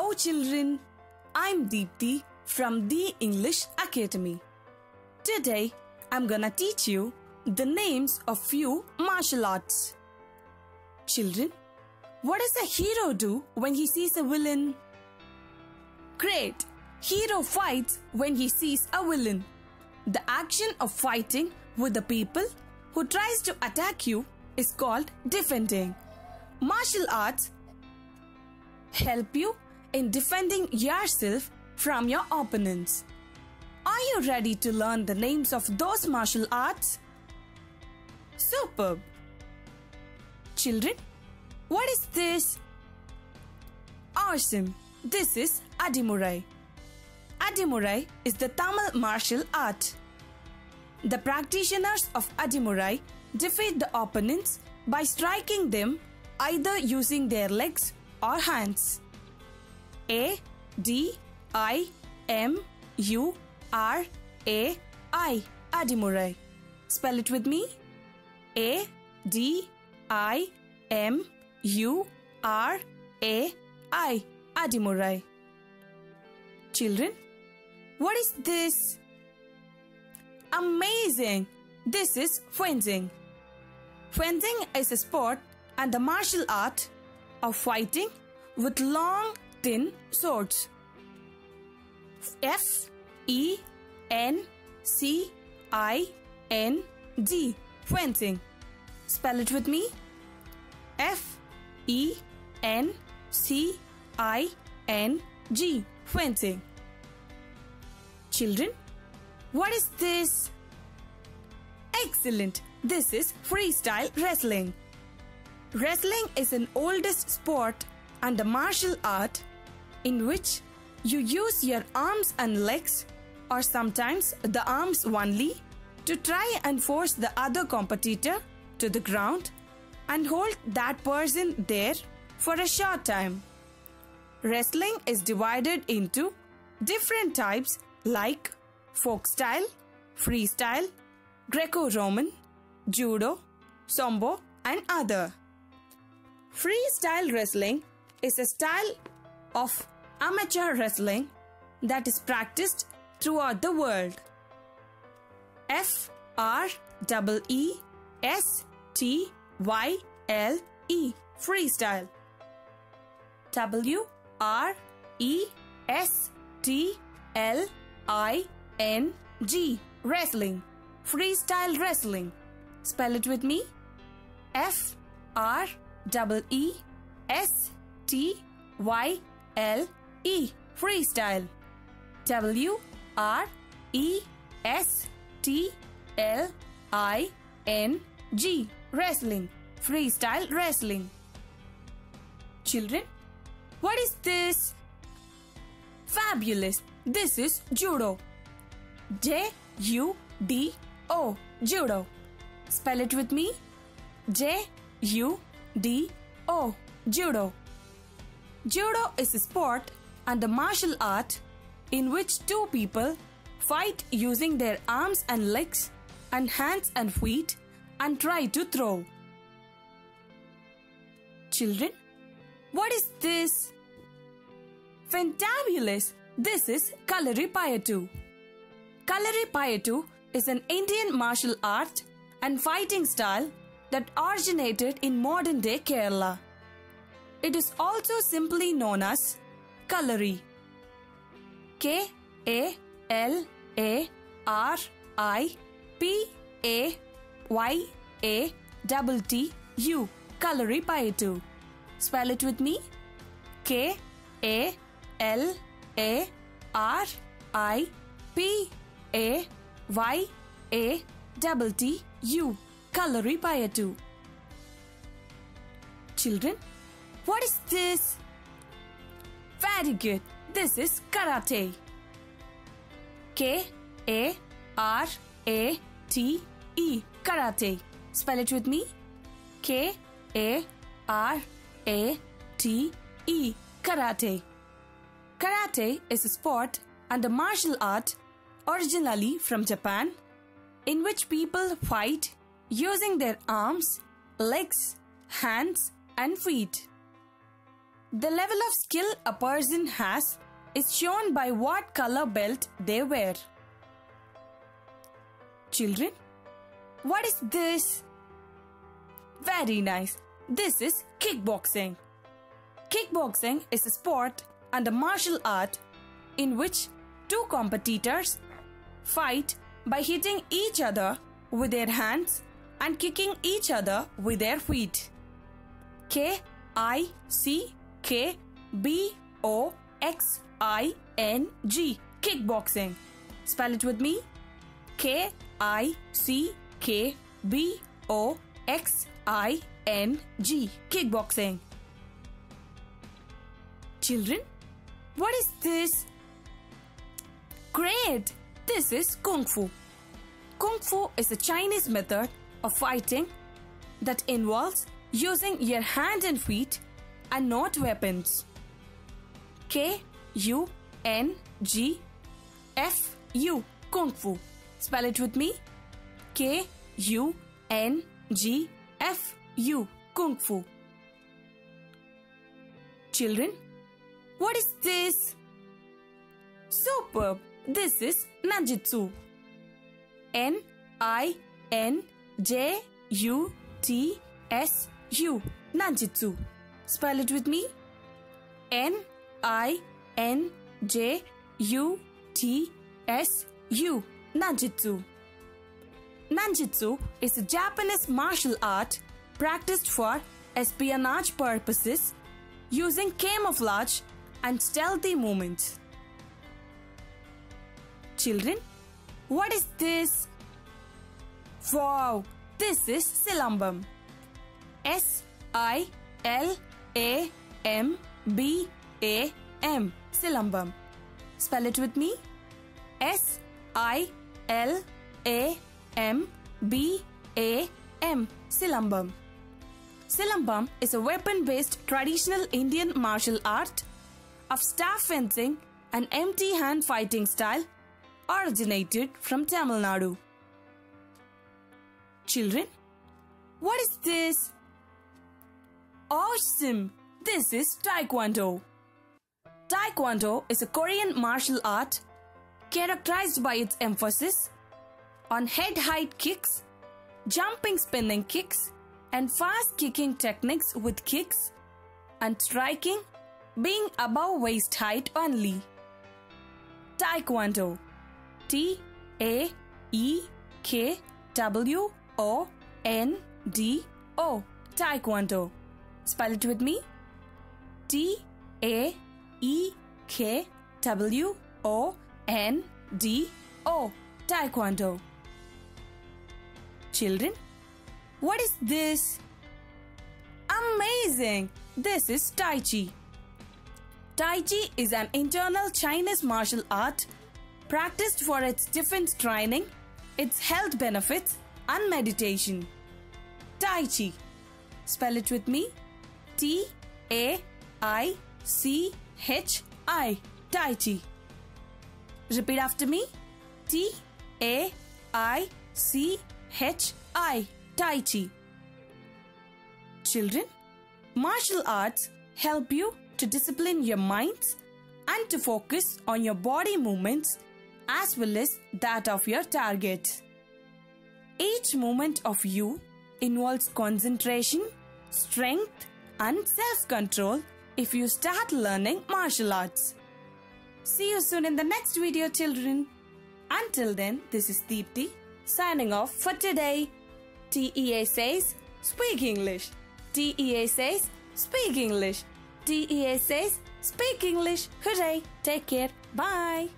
Hello children, I'm Deepthi from the English Academy. Today I'm gonna teach you the names of few martial arts. Children, what does a hero do when he sees a villain? Great! Hero fights when he sees a villain. The action of fighting with the people who tries to attack you is called defending. Martial arts help you in defending yourself from your opponents. Are you ready to learn the names of those martial arts? Superb! Children, what is this? Awesome! This is Adimurai. Adimurai is the Tamil martial art. The practitioners of Adimurai defeat the opponents by striking them either using their legs or hands. A-D-I-M-U-R-A-I Adimurai. Spell it with me. A-D-I-M-U-R-A-I Adimurai. Children, what is this? Amazing! This is fencing. Fencing is a sport and the martial art of fighting with long, thin swords. F-E-N-C-I-N-G Fencing. Spell it with me. F-E-N-C-I-N-G Fencing. Children, what is this? Excellent! This is freestyle wrestling. Wrestling is an oldest sport and a martial art in which you use your arms and legs, or sometimes the arms only, to try and force the other competitor to the ground and hold that person there for a short time. Wrestling is divided into different types like folk style, freestyle, Greco-Roman, judo, sambo and other. Freestyle wrestling is a style of amateur wrestling that is practiced throughout the world. F-R-E-E-S-T-Y-L-E Freestyle. W-R-E-S-T-L-I-N-G Wrestling. Freestyle wrestling. Spell it with me. F-R-E-E-S-T-Y-L-E Freestyle. W-R-E-S-T-L-I-N-G Wrestling. Freestyle wrestling. Children, what is this? Fabulous! This is judo. J-U-D-O Judo. Spell it with me. J-U-D-O Judo. Judo is a sport and a martial art in which two people fight using their arms and legs and hands and feet and try to throw. Children, what is this? Fantabulous! This is Kalaripayattu. Kalaripayattu is an Indian martial art and fighting style that originated in modern-day Kerala. It is also simply known as Kalari. K-A-L-A-R-I-P-A-Y-A-T-T-U Kalaripayattu. Spell it with me. K-A-L-A-R-I-P-A-Y-A-T-T-U Kalaripayattu. Children, what is this? Very good. This is karate. K-A-R-A-T-E Karate. Spell it with me. K-A-R-A-T-E Karate. Karate is a sport and a martial art originally from Japan in which people fight using their arms, legs, hands and feet. The level of skill a person has is shown by what color belt they wear. Children, what is this? Very nice. This is kickboxing. Kickboxing is a sport and a martial art in which two competitors fight by hitting each other with their hands and kicking each other with their feet. K-I-C-K-B-O-X-I-N-G. Kickboxing. Spell it with me. K-I-C-K-B-O-X-I-N-G. Kickboxing. Children, what is this? Great! This is Kung Fu. Kung Fu is a Chinese method of fighting that involves using your hands and feet and not weapons. K-U-N-G-F-U. Kung Fu. Spell it with me. K-U-N-G-F-U. Kung Fu. Children, what is this? Superb! This is Nanjutsu. N-I-N-J-U-T-S-U. Nanjutsu. Spell it with me. N-I-N-J-U-T-S-U. Nanjutsu. Nanjutsu is a Japanese martial art practiced for espionage purposes using camouflage and stealthy movements. Children, what is this? Wow, this is Silambam. S-I-L-A-M-B-A-M. Silambam. Spell it with me. S-I-L-A-M-B-A-M. Silambam. Silambam is a weapon-based traditional Indian martial art of staff fencing and empty hand fighting style originated from Tamil Nadu. Children, what is this? Awesome! This is Taekwondo. Taekwondo is a Korean martial art characterized by its emphasis on head-height kicks, jumping spinning kicks, and fast kicking techniques with kicks and striking being above waist height only. Taekwondo. T-A-E-K-W-O-N-D-O. Taekwondo. Spell it with me. T-A-E-K-W-O-N-D-O. Taekwondo. Children, what is this? Amazing! This is Tai Chi. Tai Chi is an internal Chinese martial art practiced for its defense training, its health benefits, and meditation. Tai Chi. Spell it with me. T-A-I-C-H-I. Tai Chi. Repeat after me. T-A-I-C-H-I. Tai Chi. Children, martial arts help you to discipline your minds and to focus on your body movements as well as that of your target. Each movement of you involves concentration, strength, and self-control if you start learning martial arts. See you soon in the next video, children. Until then, this is Deepthi signing off for today. TEA says, speak English. TEA says, speak English. TEA says, speak English. Hooray! Take care. Bye.